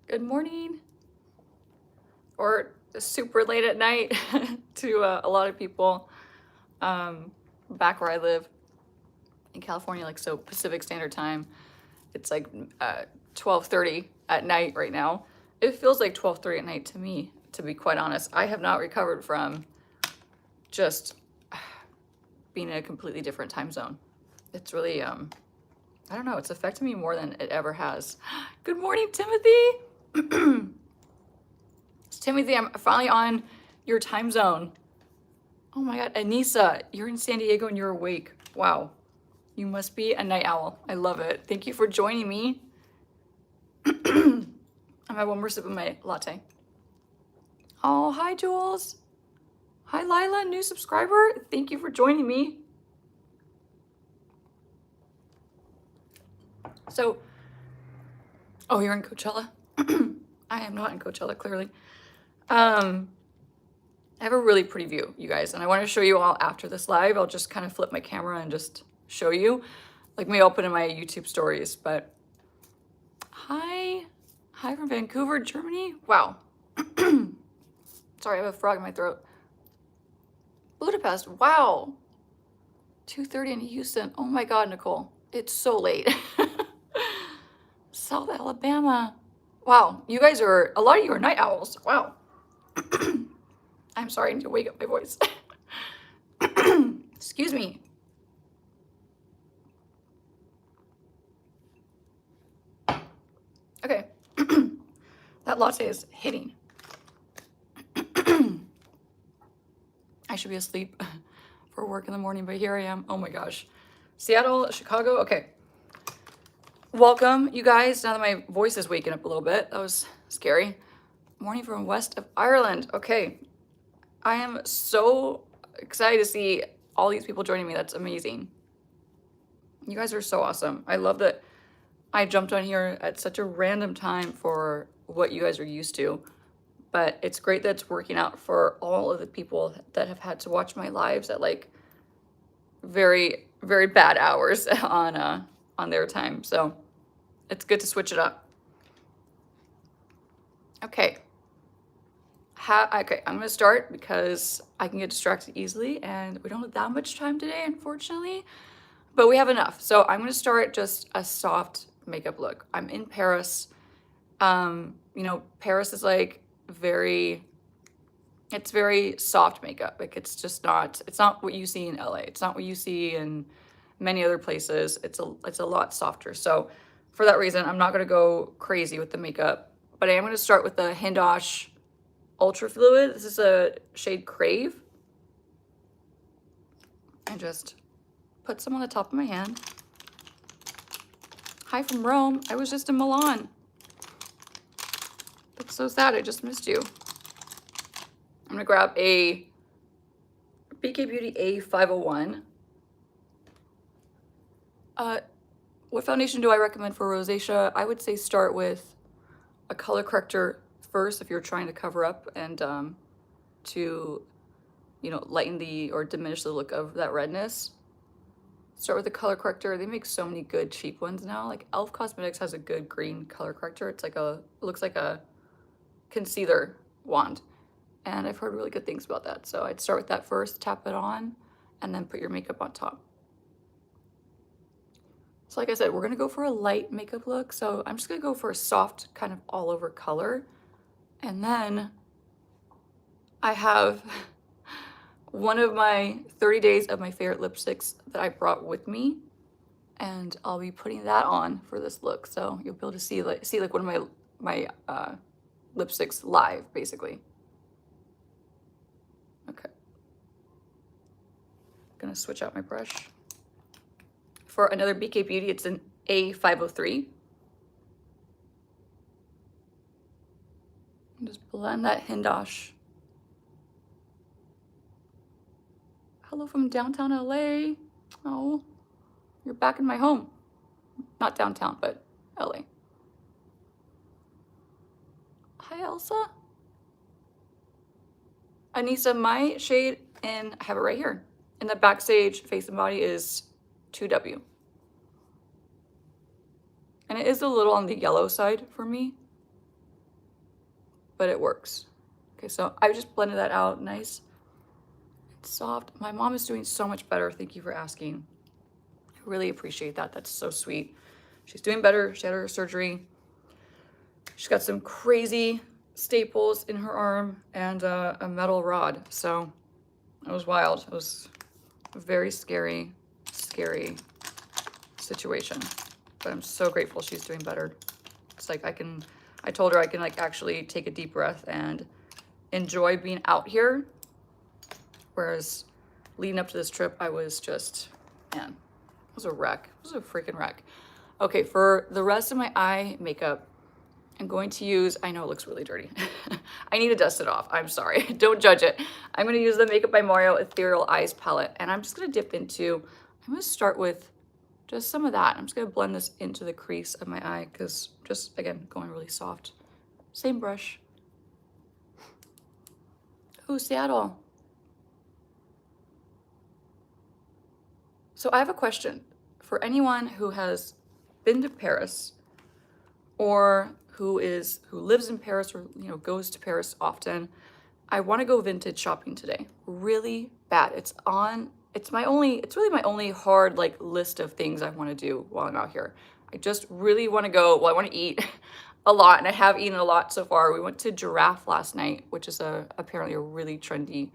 good morning, or super late at night to a lot of people back where I live in California, like so Pacific Standard Time. It's like 12:30 at night right now. It feels like 12:30 at night to me, to be quite honest. I have not recovered from just being in a completely different time zone. It's really, I don't know, it's affected me more than it ever has. Good morning, Timothy. Timothy, I'm finally on your time zone. Oh my God, Anissa, you're in San Diego and you're awake. Wow, you must be a night owl. I love it. Thank you for joining me. I have one more sip of my latte. Oh, hi, Jules. Hi, Lila, new subscriber. Thank you for joining me. So, oh, you're in Coachella? I am not in Coachella, clearly. I have a really pretty view, you guys, and I want to show you all after this live. I'll just kind of flip my camera and just show you. Like, may open in my YouTube stories, but hi from Vancouver, Germany. Wow. Sorry, I have a frog in my throat. Budapest, wow. 2:30 in Houston. Oh my God, Nicole, it's so late. South Alabama. Wow, you guys are, a lot of you are night owls. Wow. I'm sorry, I need to wake up my voice. Excuse me. Okay. That latte is hitting. I should be asleep for work in the morning, but here I am. Oh my gosh. Seattle, Chicago. Okay. Welcome, you guys. Now that my voice is waking up a little bit, that was scary. Morning from west of Ireland. Okay. I am so excited to see all these people joining me. That's amazing. You guys are so awesome. I love that I jumped on here at such a random time for what you guys are used to. But it's great that it's working out for all of the people that have had to watch my lives at like very, very bad hours on their time. So it's good to switch it up. Okay. Okay, I'm gonna start because I can get distracted easily and we don't have that much time today, unfortunately, but we have enough. So I'm gonna start just a soft makeup look. I'm in Paris. You know, Paris is like it's very soft makeup. Like it's not what you see in LA. It's not what you see in many other places. It's a lot softer. So for that reason, I'm not gonna go crazy with the makeup, but I am gonna start with the Hindash Ultra Fluid. This is a shade Crave. I just put some on the top of my hand. Hi from Rome. I was just in Milan. That's so sad. I just missed you. I'm gonna grab a BK Beauty A501. What foundation do I recommend for rosacea? I would say start with a color corrector first if you're trying to cover up and to, you know, lighten or diminish the look of that redness. Start with a color corrector. They make so many good cheap ones now. Like Elf Cosmetics has a good green color corrector. It's like it looks like a concealer wand. And I've heard really good things about that. So I'd start with that first, tap it on, and then put your makeup on top. So like I said, we're gonna go for a light makeup look. So I'm just gonna go for a soft kind of all over color. And then I have one of my 30 days of my favorite lipsticks that I brought with me. And I'll be putting that on for this look. So you'll be able to see like one of my lipsticks live, basically. Okay. Gonna switch out my brush. For another BK Beauty, it's an A503. And just blend that Hindash. Hello from downtown LA. Oh, you're back in my home. Not downtown, but LA. Hi, Elsa. Anissa, my shade, and I have it right here. In the Backstage Face and Body is 2W. And it is a little on the yellow side for me. but it works. Okay, so I just blended that out nice and soft. My mom is doing so much better. Thank you for asking. I really appreciate that. That's so sweet. She's doing better. She had her surgery. She's got some crazy staples in her arm and a metal rod. So it was wild. It was a very scary, scary situation. But I'm so grateful she's doing better. It's like I told her I can like actually take a deep breath and enjoy being out here. Whereas leading up to this trip, I was just, man, it was a wreck. It was a freaking wreck. Okay, for the rest of my eye makeup, I'm going to use, I know it looks really dirty. I need to dust it off. I'm sorry. Don't judge it. I'm going to use the Makeup by Mario Ethereal Eyes Palette. And I'm just going to dip into, I'm going to start with just some of that. I'm just going to blend this into the crease of my eye because just, again, going really soft. Same brush. Ooh, Seattle. So I have a question for anyone who has been to Paris or who lives in Paris or goes to Paris often. I want to go vintage shopping today. Really bad. It's really my only hard like list of things I want to do while I'm out here. I just really want to go, well, I want to eat a lot, and I have eaten a lot so far. We went to Giraffe last night, which is apparently a really trendy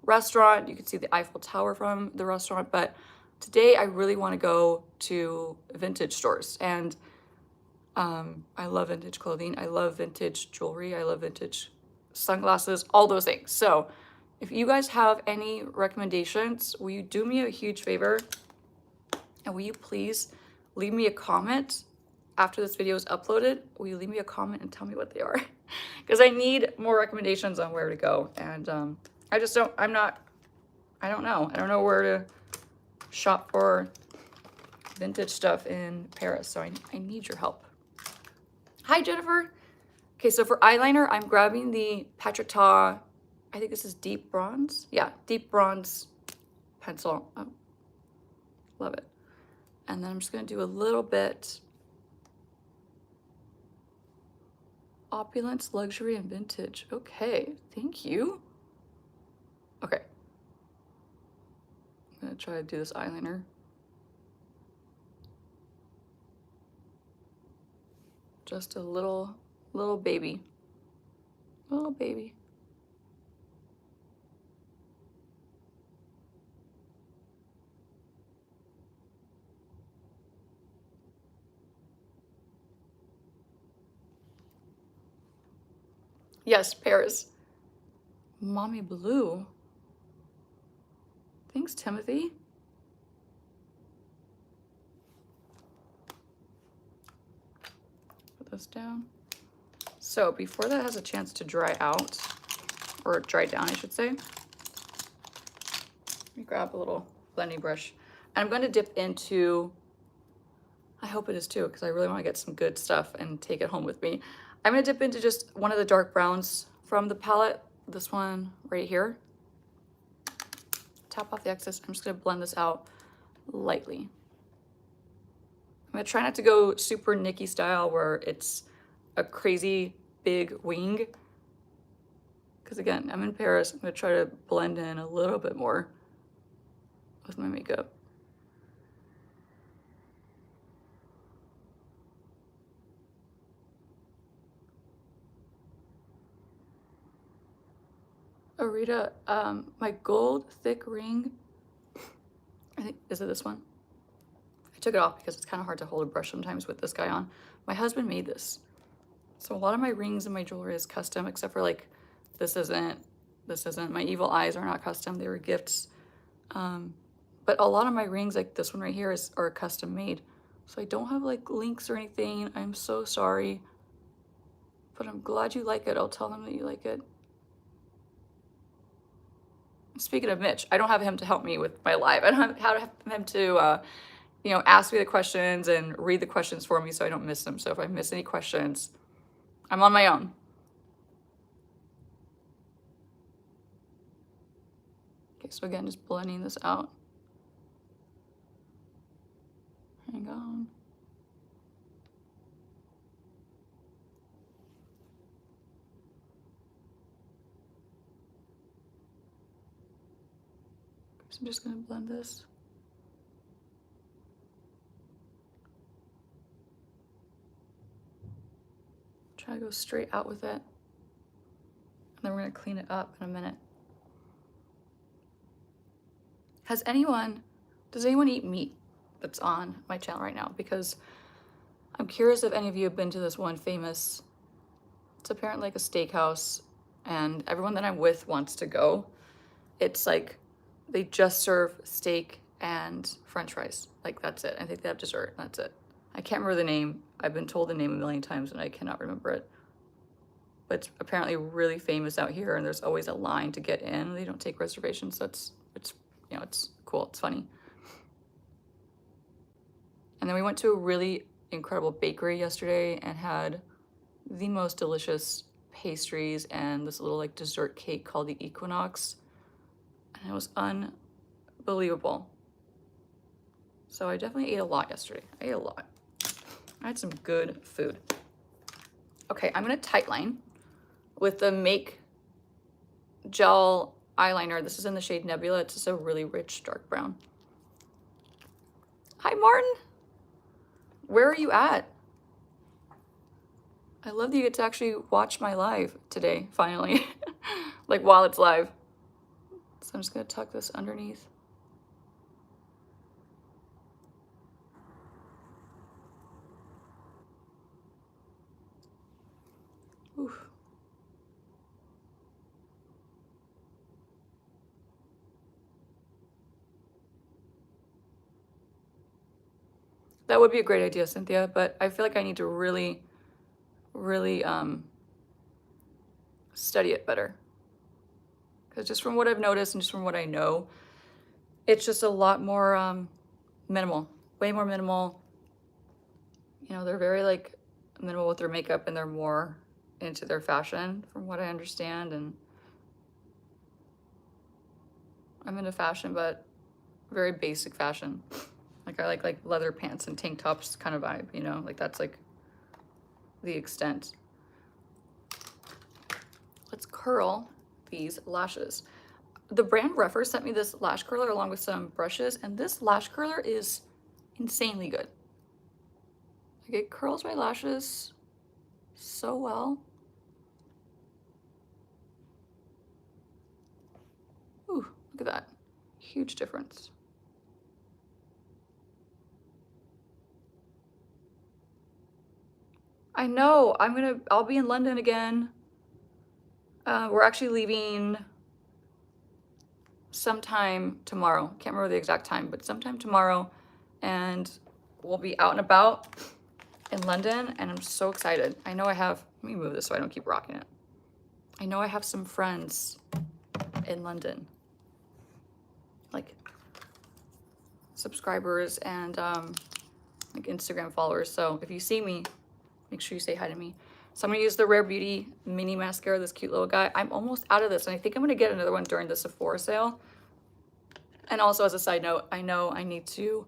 restaurant. You can see the Eiffel Tower from the restaurant, but today I really want to go to vintage stores. And I love vintage clothing. I love vintage jewelry. I love vintage sunglasses, all those things. So if you guys have any recommendations, will you do me a huge favor? And will you please leave me a comment after this video is uploaded? Will you leave me a comment and tell me what they are? Because I need more recommendations on where to go. And I don't know. I don't know where to shop for vintage stuff in Paris. So I need your help. Hi, Jennifer. Okay, so for eyeliner, I'm grabbing the Patrick Ta, I think this is deep bronze. Yeah, deep bronze pencil. Oh, love it. And then I'm just gonna do a little bit opulence, luxury, and vintage. Okay, thank you. Okay. I'm gonna try to do this eyeliner. Just a little baby. Little baby. Yes, Paris. Mommy Blue. Thanks, Timothy. Put this down. So before that has a chance to dry out, or dry down, I should say, let me grab a little blending brush. And I'm going to dip into, I hope it is too, because I really want to get some good stuff and take it home with me. I'm going to dip into just one of the dark browns from the palette, this one right here. Tap off the excess. I'm just going to blend this out lightly. I'm going to try not to go super Nikki style where it's a crazy big wing. Because again, I'm in Paris. I'm going to try to blend in a little bit more with my makeup. Oh, Rita, my gold thick ring, I think, is it this one? I took it off because it's kind of hard to hold a brush sometimes with this guy on. My husband made this. So a lot of my rings and my jewelry is custom, except for like, this isn't. My evil eyes are not custom, they were gifts. But a lot of my rings, like this one right here, are custom made. So I don't have like links or anything. I'm so sorry. But I'm glad you like it. I'll tell him that you like it. Speaking of Mitch, I don't have him to help me with my live. I don't have him to, ask me the questions and read the questions for me so I don't miss them. So if I miss any questions, I'm on my own. Okay, so again, just blending this out. Hang on. I'm just gonna blend this. Try to go straight out with it. And then we're gonna clean it up in a minute. Does anyone eat meat that's on my channel right now? Because I'm curious if any of you have been to this one famous, it's apparently like a steakhouse, and everyone that I'm with wants to go. It's like, they just serve steak and french fries. Like, that's it. I think they have dessert, that's it. I can't remember the name. I've been told the name a million times and I cannot remember it. But it's apparently really famous out here, and there's always a line to get in. They don't take reservations, so it's you know, it's cool, it's funny. And then we went to a really incredible bakery yesterday and had the most delicious pastries and this little like dessert cake called the Equinox. And it was unbelievable. So I definitely ate a lot yesterday. I ate a lot. I had some good food. Okay, I'm gonna tightline with the Make Gel eyeliner. This is in the shade Nebula. It's just a really rich dark brown. Hi, Martin. Where are you at? I love that you get to actually watch my live today, finally. Like, while it's live. So I'm just gonna tuck this underneath. Oof. That would be a great idea, Cynthia, but I feel like I need to really study it better. Because just from what I've noticed and just from what I know, it's just a lot more minimal, way more minimal. You know, they're very like minimal with their makeup, and they're more into their fashion from what I understand. And I'm into fashion, but very basic fashion. Like, I like leather pants and tank tops kind of vibe, you know, like that's like the extent. Let's curl these lashes. The brand Refer sent me this lash curler along with some brushes, and this lash curler is insanely good. Like, it curls my lashes so well. Ooh, look at that. Huge difference. I know, I'll be in London again. We're actually leaving sometime tomorrow. Can't remember the exact time, but sometime tomorrow. And we'll be out and about in London, and I'm so excited. I know I have, let me move this so I don't keep rocking it. I know I have some friends in London, like subscribers and like Instagram followers. So if you see me, make sure you say hi to me. So I'm gonna use the Rare Beauty mini mascara, this cute little guy. I'm almost out of this, and I think I'm gonna get another one during the Sephora sale. And also, as a side note, I know I need to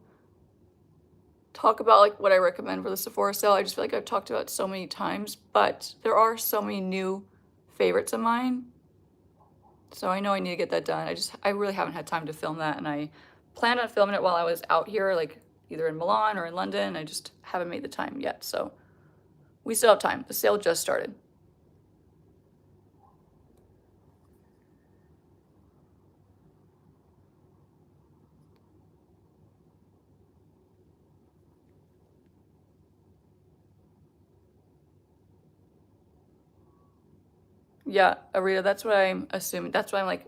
talk about like what I recommend for the Sephora sale. I just feel like I've talked about it so many times, but there are so many new favorites of mine. So I know I need to get that done. I really haven't had time to film that, and I planned on filming it while I was out here, like either in Milan or in London. I just haven't made the time yet, so we still have time. The sale just started. Yeah, Arita, that's what I'm assuming. That's what I'm like,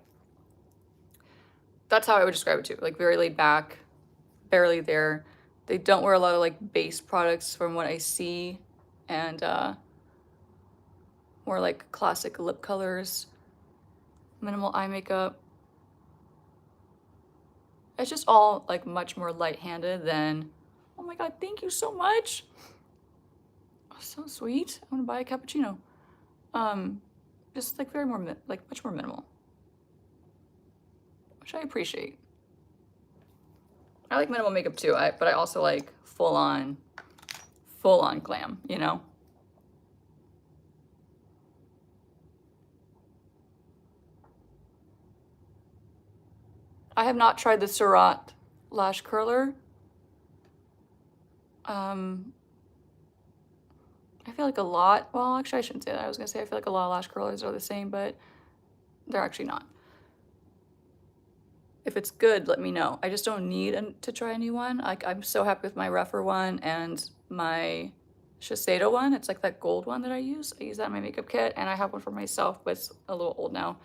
that's how I would describe it too. Like, very laid back, barely there. They don't wear a lot of like base products from what I see, and more like classic lip colors, minimal eye makeup. It's just all like much more light-handed than, oh my God, thank you so much. Oh, so sweet. I want to buy a cappuccino. Just like much more minimal, which I appreciate. I like minimal makeup too, but I also like full on glam, you know? I have not tried the Surat lash curler. I feel like a lot, well, actually I shouldn't say that. I was gonna say I feel like a lot of lash curlers are the same, but they're actually not. If it's good, let me know. I just don't need to try a new one. Like, I'm so happy with my Rephr one and my Shiseido one. It's like that gold one that I use. I use that in my makeup kit, and I have one for myself, but it's a little old now.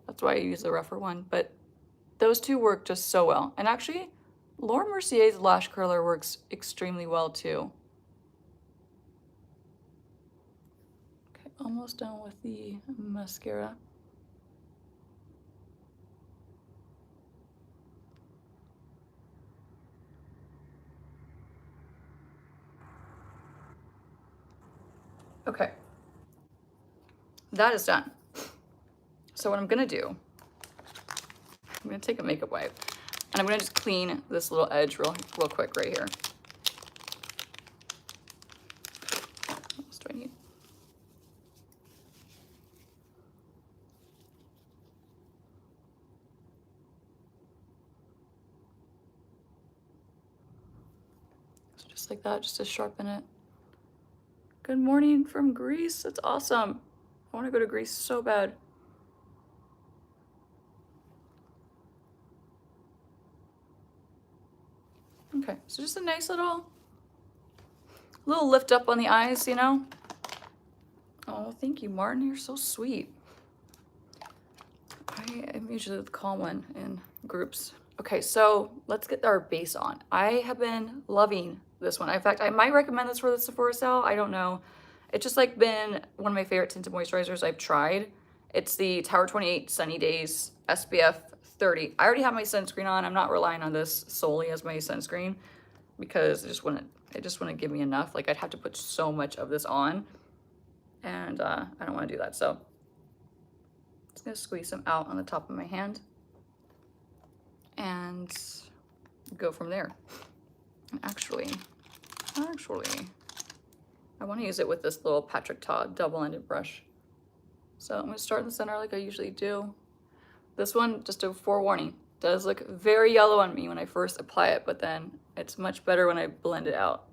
That's why I use the Rephr one. But those two work just so well. And actually, Laura Mercier's lash curler works extremely well too. Okay, almost done with the mascara. Okay, that is done. So what I'm gonna do, I'm gonna take a makeup wipe and I'm gonna just clean this little edge real quick right here. What else do I need? So just like that, just to sharpen it. Good morning from Greece. That's awesome. I want to go to Greece so bad. Okay, so just a nice little lift up on the eyes, you know? Oh, thank you, Martin. You're so sweet. I am usually the calm one in groups. Okay, so let's get our base on. I have been loving this one. In fact, I might recommend this for the Sephora sale. I don't know. It's just like been one of my favorite tinted moisturizers I've tried. It's the Tower 28 Sunny Days SPF 30. I already have my sunscreen on. I'm not relying on this solely as my sunscreen because it just wouldn't give me enough. Like, I'd have to put so much of this on, and I don't want to do that. So just gonna squeeze some out on the top of my hand and go from there. And actually, I want to use it with this little Patrick Ta double-ended brush. So I'm gonna start in the center like I usually do. This one, just a forewarning, does look very yellow on me when I first apply it, but then it's much better when I blend it out.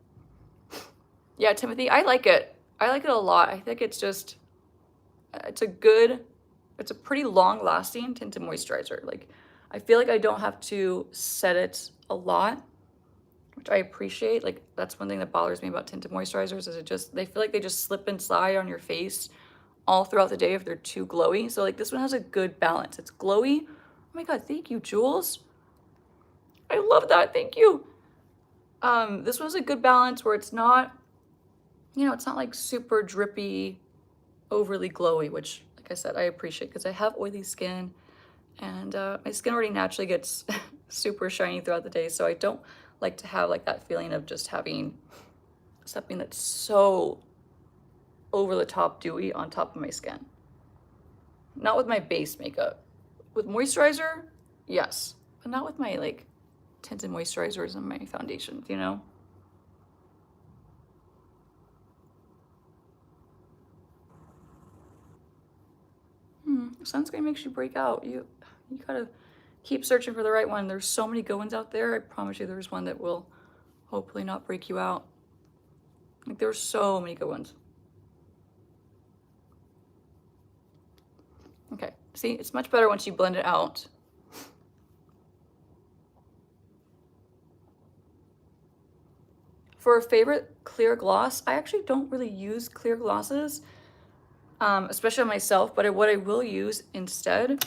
Yeah, Timothy, I like it. I like it a lot. I think it's just, it's a pretty long-lasting tinted moisturizer. Like, I feel like I don't have to set it a lot, which I appreciate. Like, that's one thing that bothers me about tinted moisturizers is they feel like they just slip and slide on your face all throughout the day if they're too glowy. So like, this one has a good balance. It's glowy. Oh my God, thank you, Jules. I love that, thank you. This one has a good balance where it's not, you know, it's not like super drippy, overly glowy, which, like I said, I appreciate because I have oily skin and my skin already naturally gets super shiny throughout the day. So I don't like to have like that feeling of just having something that's so over the top dewy on top of my skin. Not with my base makeup. With moisturizer, yes, but not with my like tinted moisturizers and my foundations, you know? Sunscreen makes you break out. You gotta keep searching for the right one. There's so many good ones out there. I promise you there's one that will hopefully not break you out. Like, there's so many good ones. Okay, see, it's much better once you blend it out. For a favorite clear gloss, I actually don't really use clear glosses, especially on myself, but what I will use instead,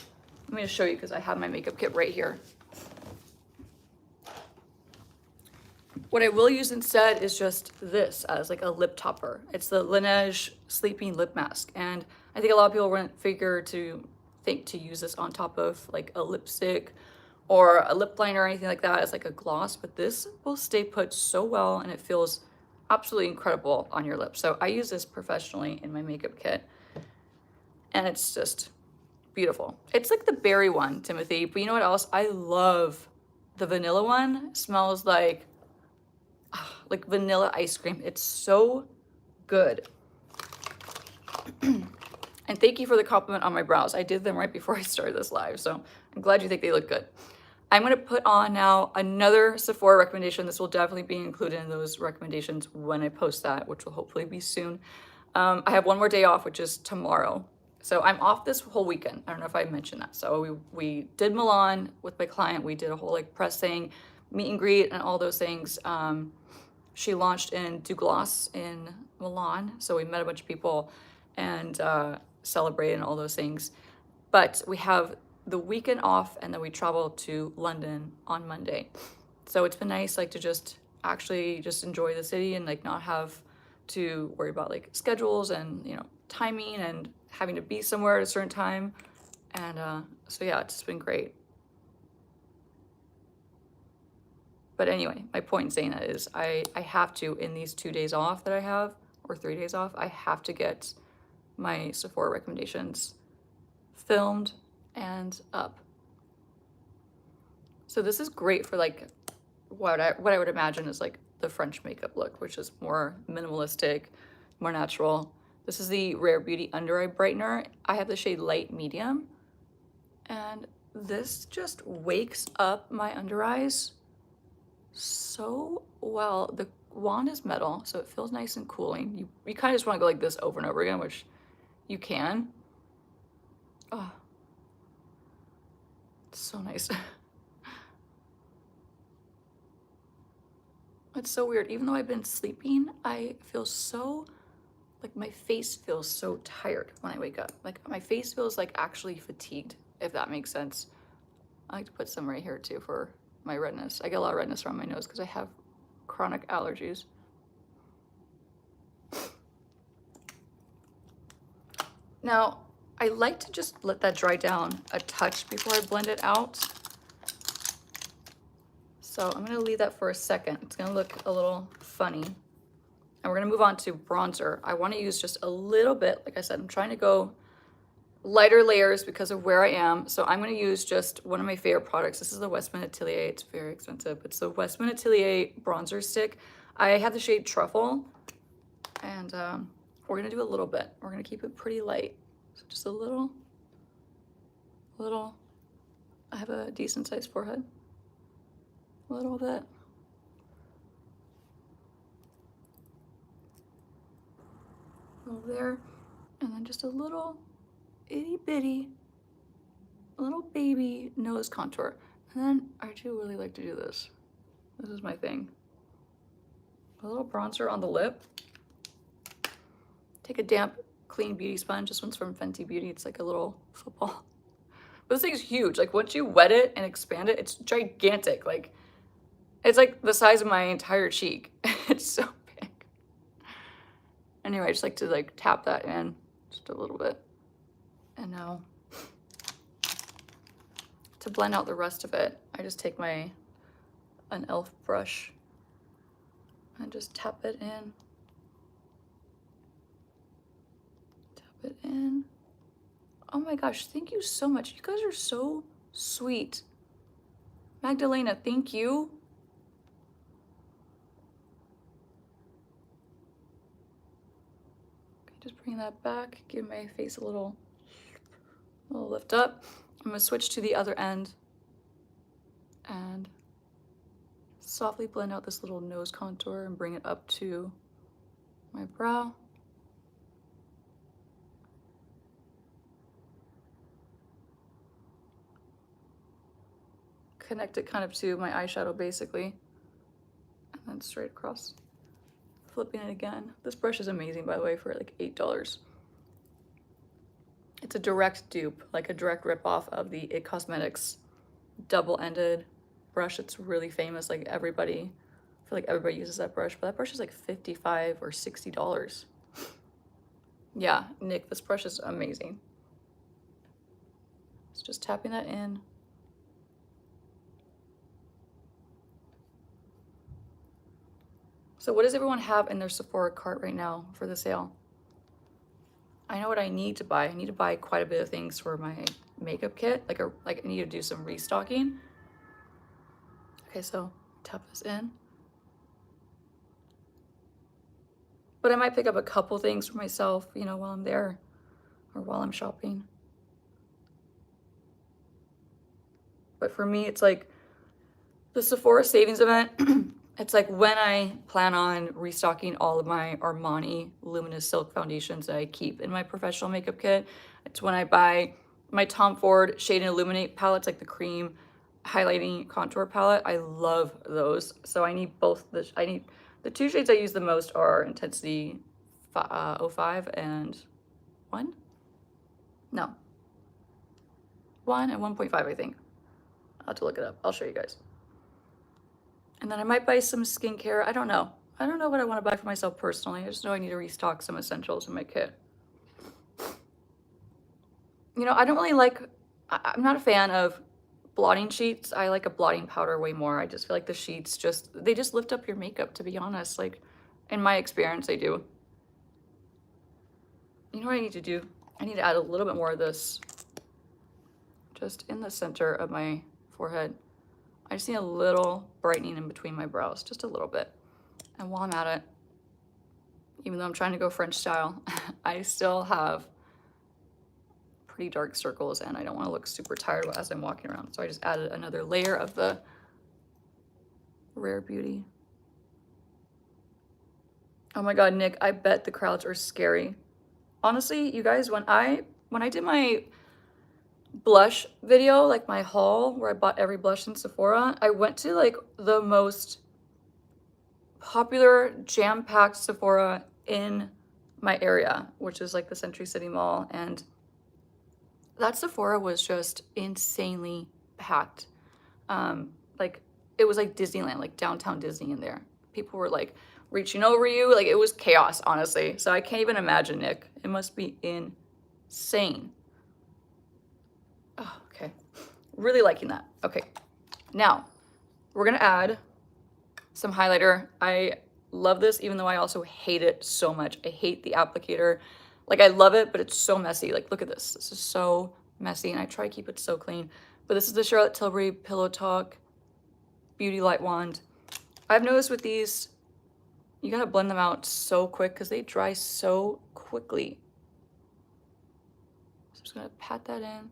let me just show you because I have my makeup kit right here. What I will use instead is just this as like a lip topper. It's the Laneige Sleeping Lip Mask. And I think a lot of people wouldn't think to use this on top of like a lipstick or a lip liner or anything like that as like a gloss, but this will stay put so well and it feels absolutely incredible on your lips. So I use this professionally in my makeup kit and it's just beautiful. It's like the berry one, Timothy, but you know what else? I love the vanilla one. It smells like vanilla ice cream. It's so good. And thank you for the compliment on my brows. I did them right before I started this live, so I'm glad you think they look good. I'm going to put on now another Sephora recommendation. This will definitely be included in those recommendations when I post that, which will hopefully be soon. I have one more day off, which is tomorrow. So I'm off this whole weekend. I don't know if I mentioned that. So we did Milan with my client. We did a whole like press thing, meet and greet and all those things. She launched in Douglas in Milan. So we met a bunch of people and celebrated and all those things. But we have the weekend off and then we travel to London on Monday. So it's been nice like to just actually just enjoy the city and like not have to worry about like schedules and, you know, timing and having to be somewhere at a certain time. And so yeah, it's been great. But anyway, my point in saying that is I have to, in these 2 days off that I have, or 3 days off, I have to get my Sephora recommendations filmed and up. So this is great for like what I would imagine is like the French makeup look, which is more minimalistic, more natural. This is the Rare Beauty Under Eye Brightener. I have the shade Light Medium, and this just wakes up my under eyes so well. The wand is metal, so it feels nice and cooling. You kind of just want to go like this over and over again, which you can. Oh, it's so nice. It's so weird. Even though I've been sleeping, I feel so, like my face feels so tired when I wake up. Like my face feels like actually fatigued, if that makes sense. I like to put some right here too for my redness. I get a lot of redness around my nose because I have chronic allergies. Now, I like to just let that dry down a touch before I blend it out. So I'm gonna leave that for a second. It's gonna look a little funny. And we're gonna move on to bronzer. I wanna use just a little bit. Like I said, I'm trying to go lighter layers because of where I am. So I'm gonna use just one of my favorite products. This is the Westman Atelier. It's very expensive. It's the Westman Atelier bronzer stick. I have the shade Truffle, and we're gonna do a little bit. We're gonna keep it pretty light. So just a little. I have a decent sized forehead. A little bit. Over there. And then just a little itty bitty, little baby nose contour. And then I do really like to do this. This is my thing. A little bronzer on the lip. Take a damp, clean beauty sponge. This one's from Fenty Beauty. It's like a little football. But this thing's huge. Like once you wet it and expand it, it's gigantic. Like it's like the size of my entire cheek. It's so big. Anyway, I just like to like tap that in just a little bit. And now to blend out the rest of it, I just take an e.l.f. brush and just tap it in. Tap it in. Oh my gosh, thank you so much. You guys are so sweet. Magdalena, thank you. Just bring that back, give my face a little lift up. I'm gonna switch to the other end and softly blend out this little nose contour and bring it up to my brow. Connect it kind of to my eyeshadow basically, and then straight across. Flipping it again. This brush is amazing, by the way, for like $8. It's a direct dupe, like a direct ripoff of the IT Cosmetics double-ended brush. It's really famous. Like everybody, I feel like everybody uses that brush, but that brush is like $55 or $60. Yeah, Nick, this brush is amazing. It's just tapping that in. So what does everyone have in their Sephora cart right now for the sale? I know what I need to buy. I need to buy quite a bit of things for my makeup kit. Like I need to do some restocking. Okay, so tap this in. But I might pick up a couple things for myself, you know, while I'm there or while I'm shopping. But for me, it's like the Sephora savings event. It's like when I plan on restocking all of my Armani Luminous Silk foundations that I keep in my professional makeup kit. It's when I buy my Tom Ford Shade and Illuminate palettes, like the cream highlighting contour palette. I love those. So I need both. I need the two shades I use the most are Intensity 05 and 1? No. 1 and 1.5, I think. I'll have to look it up. I'll show you guys. And then I might buy some skincare. I don't know. I don't know what I want to buy for myself personally. I just know I need to restock some essentials in my kit. You know, I don't really like, I'm not a fan of blotting sheets. I like a blotting powder way more. I just feel like the sheets they just lift up your makeup, to be honest. Like, in my experience, they do. You know what I need to do? I need to add a little bit more of this just in the center of my forehead. I just need a little brightening in between my brows, just a little bit. And while I'm at it, even though I'm trying to go French style, I still have pretty dark circles and I don't want to look super tired as I'm walking around. So I just added another layer of the Rare Beauty. Oh my God, Nick, I bet the crowds are scary. Honestly, you guys, when I did my blush video, like my haul where I bought every blush in Sephora, I went to like the most popular jam-packed Sephora in my area, which is like the Century City Mall, and that Sephora was just insanely packed. Like it was like Disneyland, like downtown Disney in there. People were like reaching over you, like it was chaos, honestly. So I can't even imagine, Nick. It must be insane. Oh, okay. Really liking that. Okay. Now, we're going to add some highlighter. I love this, even though I also hate it so much. I hate the applicator. Like, I love it, but it's so messy. Like, look at this. This is so messy, and I try to keep it so clean. But this is the Charlotte Tilbury Pillow Talk Beauty Light Wand. I've noticed with these, you got to blend them out so quick because they dry so quickly. So I'm just going to pat that in.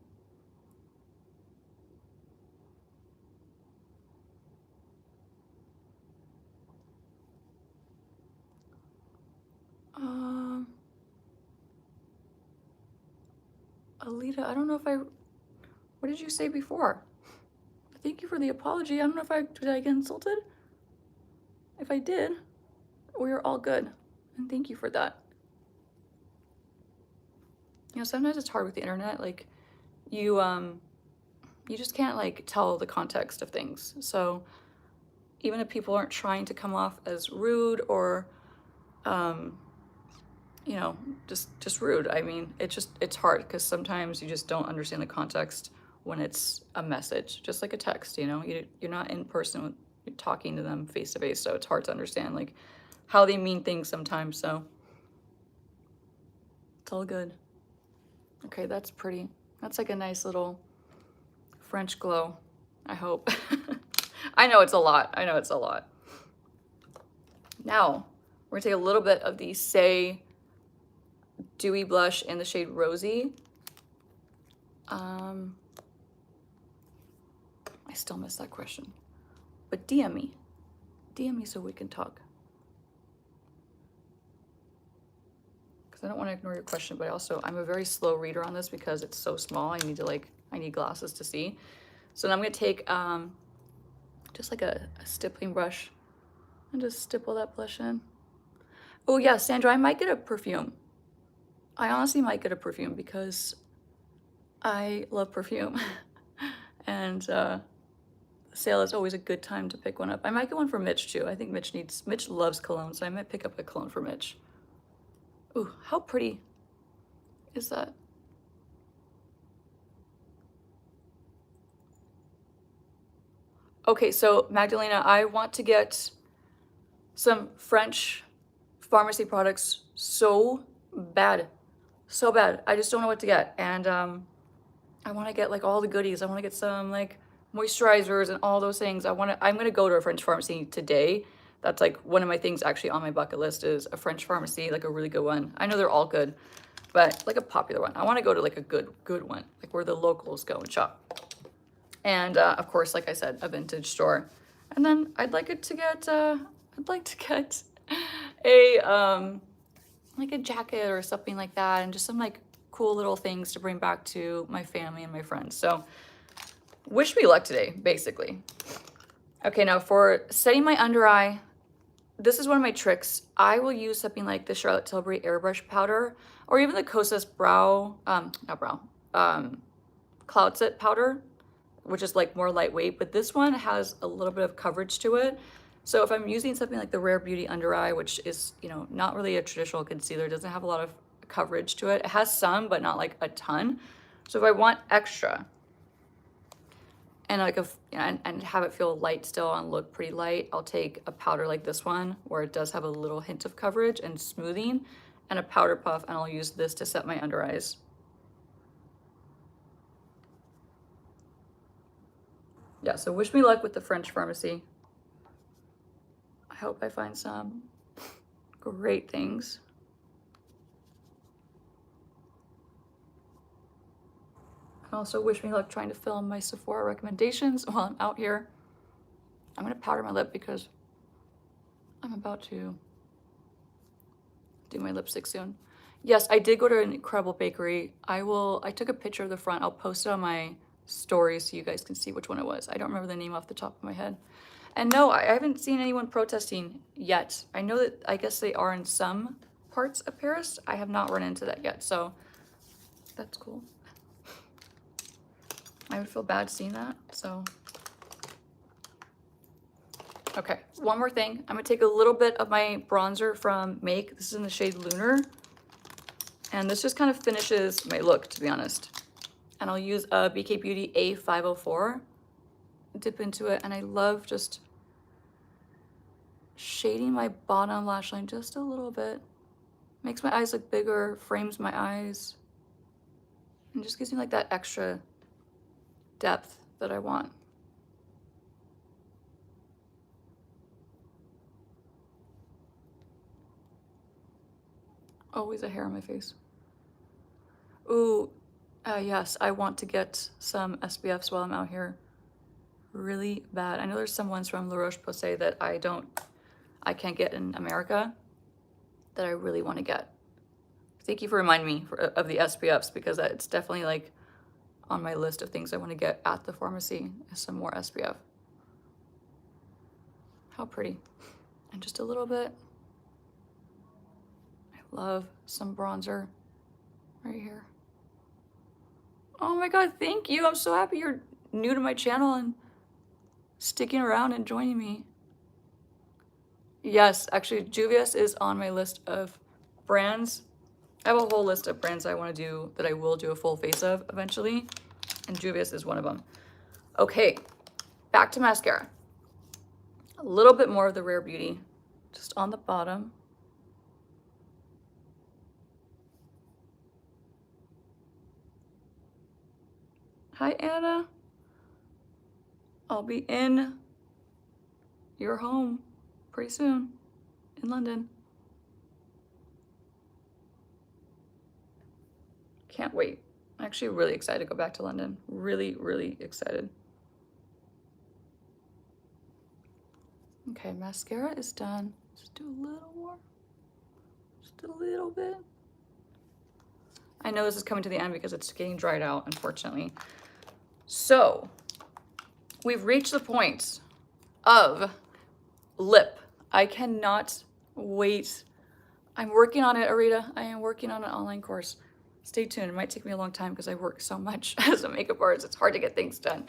Alita, I don't know if what did you say before? Thank you for the apology. I don't know if did I get insulted? If I did, we're all good. And thank you for that. You know, sometimes it's hard with the internet. Like, you just can't like tell the context of things. So even if people aren't trying to come off as rude or, you know, just rude. I mean, it's hard because sometimes you just don't understand the context when it's a message, just like a text, you know, you're not in person, you're talking to them face to face. So it's hard to understand like how they mean things sometimes. So it's all good. Okay, that's pretty. That's like a nice little French glow, I hope. I know it's a lot. I know it's a lot. Now, we're gonna take a little bit of the Saie Dewy Blush in the shade Rosy. I still missed that question. But DM me. DM me so we can talk. Because I don't want to ignore your question, but also I'm a very slow reader on this because it's so small. I need glasses to see. So now I'm going to take just like a stippling brush and just stipple that blush in. Oh yeah, Sandra, I might get a perfume. I honestly might get a perfume because I love perfume. And sale is always a good time to pick one up. I might get one for Mitch too. I think Mitch loves cologne, so I might pick up a cologne for Mitch. Ooh, how pretty is that? Okay, so Magdalena, I want to get some French pharmacy products so bad. So bad. I just don't know what to get. And I want to get like all the goodies. I want to get some like moisturizers and all those things. I'm going to go to a French pharmacy today. That's like one of my things actually on my bucket list is a French pharmacy, like a really good one. I know they're all good, but like a popular one. I want to go to like a good one, like where the locals go and shop. And of course, like I said, a vintage store. And then I'd like it to get, I'd like to get a, like a jacket or something like that, and just some like cool little things to bring back to my family and my friends. So wish me luck today, basically. Okay, now for setting my under eye, this is one of my tricks. I will use something like the Charlotte Tilbury airbrush powder, or even the Kosas cloud set powder, which is like more lightweight, but this one has a little bit of coverage to it. So if I'm using something like the Rare Beauty under eye, which is, you know, not really a traditional concealer, doesn't have a lot of coverage to it. It has some, but not like a ton. So if I want extra and like and have it feel light still and look pretty light, I'll take a powder like this one where it does have a little hint of coverage and smoothing, and a powder puff, and I'll use this to set my under eyes. Yeah, so wish me luck with the French pharmacy. I hope I find some great things. And also wish me luck trying to film my Sephora recommendations while I'm out here. I'm gonna powder my lip because I'm about to do my lipstick soon. Yes, I did go to an incredible bakery. I took a picture of the front. I'll post it on my story so you guys can see which one it was. I don't remember the name off the top of my head. And no, I haven't seen anyone protesting yet. I know that, I guess they are in some parts of Paris. I have not run into that yet, so that's cool. I would feel bad seeing that, so. Okay, one more thing. I'm gonna take a little bit of my bronzer from Make. This is in the shade Lunar. And this just kind of finishes my look, to be honest. And I'll use a BK Beauty A504, dip into it, and I love just shading my bottom lash line just a little bit. Makes my eyes look bigger, frames my eyes, and just gives me like that extra depth that I want. Always a hair on my face. Ooh, yes, I want to get some SPFs while I'm out here. Really bad. I know there's some ones from La Roche-Posay that I can't get in America that I really want to get. Thank you for reminding me of the SPFs, because it's definitely like on my list of things I want to get at the pharmacy is some more SPF. How pretty. And just a little bit. I love some bronzer right here. Oh my God, thank you. I'm so happy you're new to my channel and sticking around and joining me. Yes, actually, Juvia's is on my list of brands. I have a whole list of brands I want to do that I will do a full face of eventually, and Juvia's is one of them. Okay, back to mascara. A little bit more of the Rare Beauty, just on the bottom. Hi, Anna. I'll be in your home pretty soon in London. Can't wait. I'm actually really excited to go back to London. Really, really excited. Okay, mascara is done. Just do a little more. Just a little bit. I know this is coming to the end because it's getting dried out, unfortunately. So, we've reached the point of lip. I cannot wait. I'm working on it, Arita. I am working on an online course. Stay tuned. It might take me a long time because I work so much as a makeup artist. It's hard to get things done,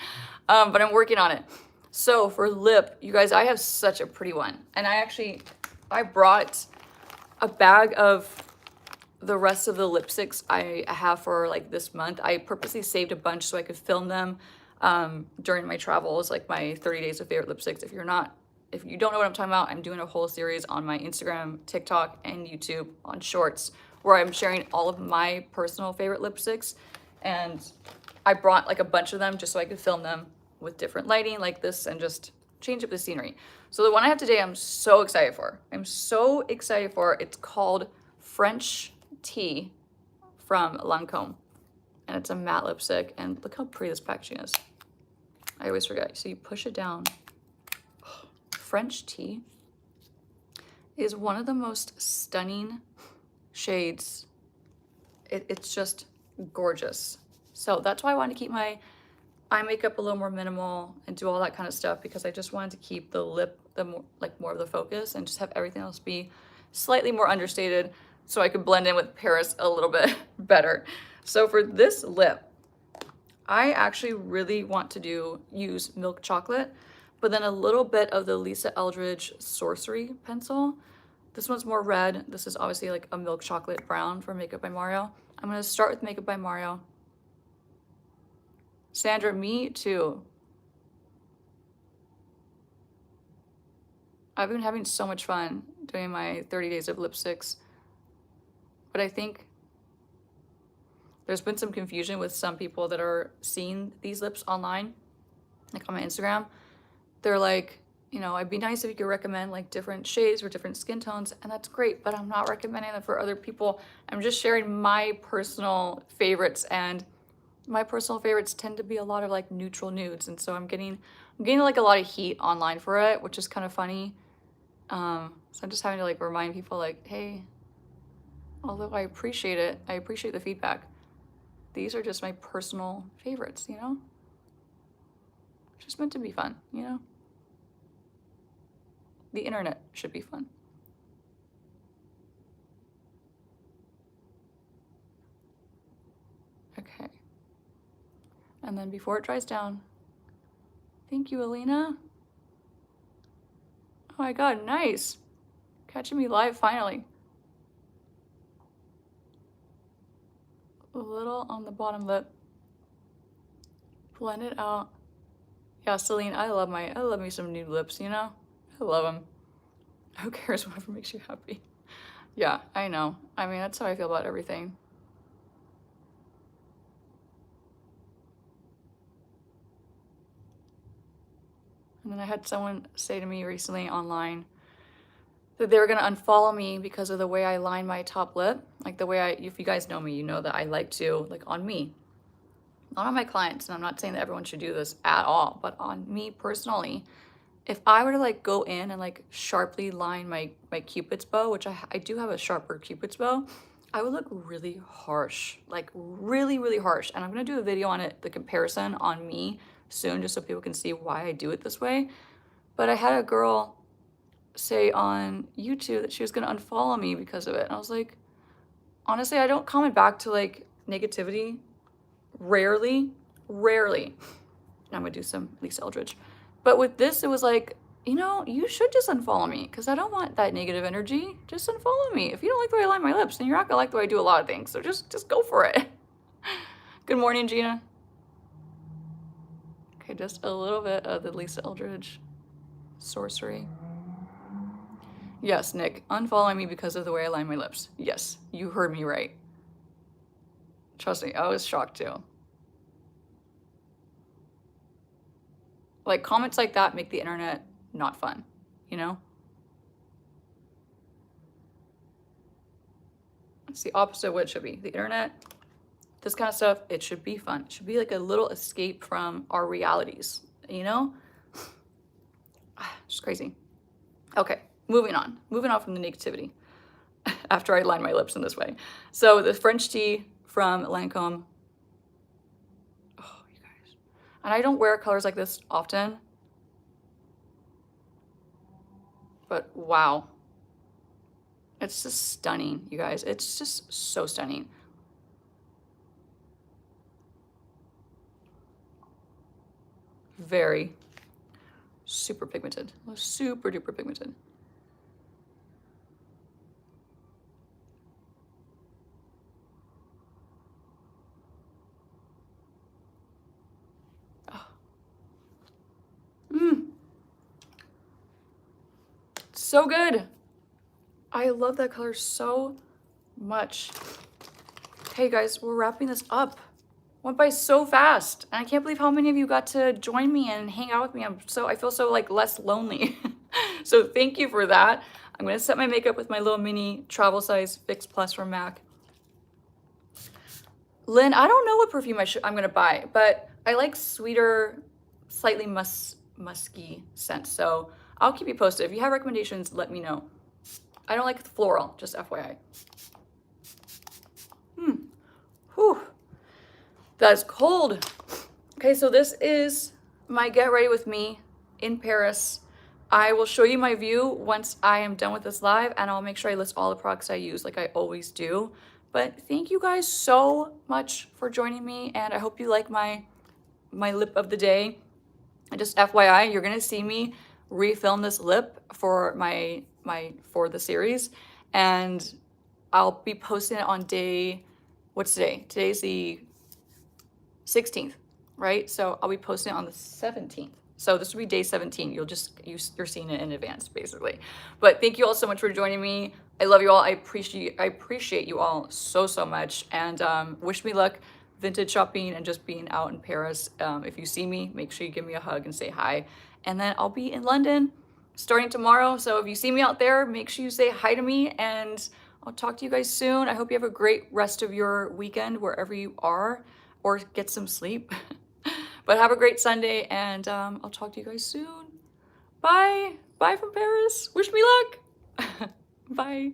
but I'm working on it. So for lip, you guys, I have such a pretty one. And I brought a bag of the rest of the lipsticks I have for like this month. I purposely saved a bunch so I could film them during my travels, like my 30 days of favorite lipsticks. If you don't know what I'm talking about, I'm doing a whole series on my Instagram, TikTok, and YouTube on Shorts, where I'm sharing all of my personal favorite lipsticks. And I brought like a bunch of them just so I could film them with different lighting like this and just change up the scenery. So the one I have today, I'm so excited for. It's called French Tea from Lancôme. And it's a matte lipstick. And look how pretty this packaging is. I always forget. So you push it down. Oh, French tea is one of the most stunning shades. It's just gorgeous. So that's why I wanted to keep my eye makeup a little more minimal and do all that kind of stuff, because I just wanted to keep the lip more of the focus and just have everything else be slightly more understated so I could blend in with Paris a little bit better. So for this lip, I actually really want to use milk chocolate, but then a little bit of the Lisa Eldridge Sorcery pencil. This one's more red. This is obviously like a milk chocolate brown for Makeup by Mario. I'm gonna start with Makeup by Mario. Sandra, me too. I've been having so much fun doing my 30 days of lipsticks, but I think there's been some confusion with some people that are seeing these lips online, like on my Instagram. They're like, you know, it'd be nice if you could recommend like different shades for different skin tones, and that's great, but I'm not recommending them for other people. I'm just sharing my personal favorites, and my personal favorites tend to be a lot of like neutral nudes, and so I'm getting like a lot of heat online for it, which is kind of funny. So I'm just having to like remind people like, hey, although I appreciate it, I appreciate the feedback, these are just my personal favorites, you know? Just meant to be fun, you know? The internet should be fun. Okay. And then before it dries down, thank you, Alina. Oh my God, nice. Catching me live finally. A little on the bottom lip. Blend it out. Yeah, Celine, I love me some nude lips, you know? I love them. Who cares, whatever makes you happy? Yeah, I know. I mean, that's how I feel about everything. And then I had someone say to me recently online that they were gonna unfollow me because of the way I line my top lip. Like the way if you guys know me, you know that I like to, like on me, not on my clients, and I'm not saying that everyone should do this at all, but on me personally, if I were to like go in and like sharply line my Cupid's bow, which I do have a sharper Cupid's bow, I would look really harsh, like really, really harsh. And I'm gonna do a video on it, the comparison on me soon, just so people can see why I do it this way. But I had a girl say on YouTube that she was gonna unfollow me because of it. And I was like, honestly, I don't comment back to like negativity, rarely. Now I'm gonna do some Lisa Eldridge. But with this, it was like, you know, you should just unfollow me because I don't want that negative energy. Just unfollow me. If you don't like the way I line my lips, then you're not gonna like the way I do a lot of things. So just go for it. Good morning, Gina. Okay, just a little bit of the Lisa Eldridge Sorcery. Yes, Nick, unfollow me because of the way I line my lips. Yes, you heard me right. Trust me, I was shocked too. Like, comments like that make the internet not fun, you know? It's the opposite of what it should be. The internet, this kind of stuff, it should be fun. It should be like a little escape from our realities, you know? Just crazy. Okay, moving on from the negativity after I line my lips in this way. So the French tea from Lancôme. Oh, you guys. And I don't wear colors like this often, but wow. It's just stunning, you guys. It's just so stunning. Very super pigmented, super duper pigmented. Oh. So good. I love that color so much. Hey guys, we're wrapping this up. Went by so fast, and I can't believe how many of you got to join me and hang out with me. I feel so like less lonely. So thank you for that. I'm gonna set my makeup with my little mini travel size Fix Plus from MAC. Lynn, I don't know what perfume I'm gonna buy, but I like sweeter, slightly musky scents. So I'll keep you posted. If you have recommendations, let me know. I don't like the floral, just FYI. Whew. That's cold. Okay, so this is my get ready with me in Paris. I will show you my view once I am done with this live, and I'll make sure I list all the products I use like I always do. But thank you guys so much for joining me, and I hope you like my lip of the day. And just FYI, you're gonna see me refilm this lip for for the series, and I'll be posting it on day, what's today? Today's the 16th, right? So I'll be posting it on the 17th. So this will be day 17. You're seeing it in advance, basically. But thank you all so much for joining me. I love you all. I appreciate you all so much. And wish me luck vintage shopping and just being out in Paris. If you see me, make sure you give me a hug and say hi. And then I'll be in London starting tomorrow. So if you see me out there, make sure you say hi to me, and I'll talk to you guys soon. I hope you have a great rest of your weekend wherever you are, or get some sleep. But have a great Sunday, and I'll talk to you guys soon. Bye. Bye from Paris. Wish me luck. Bye.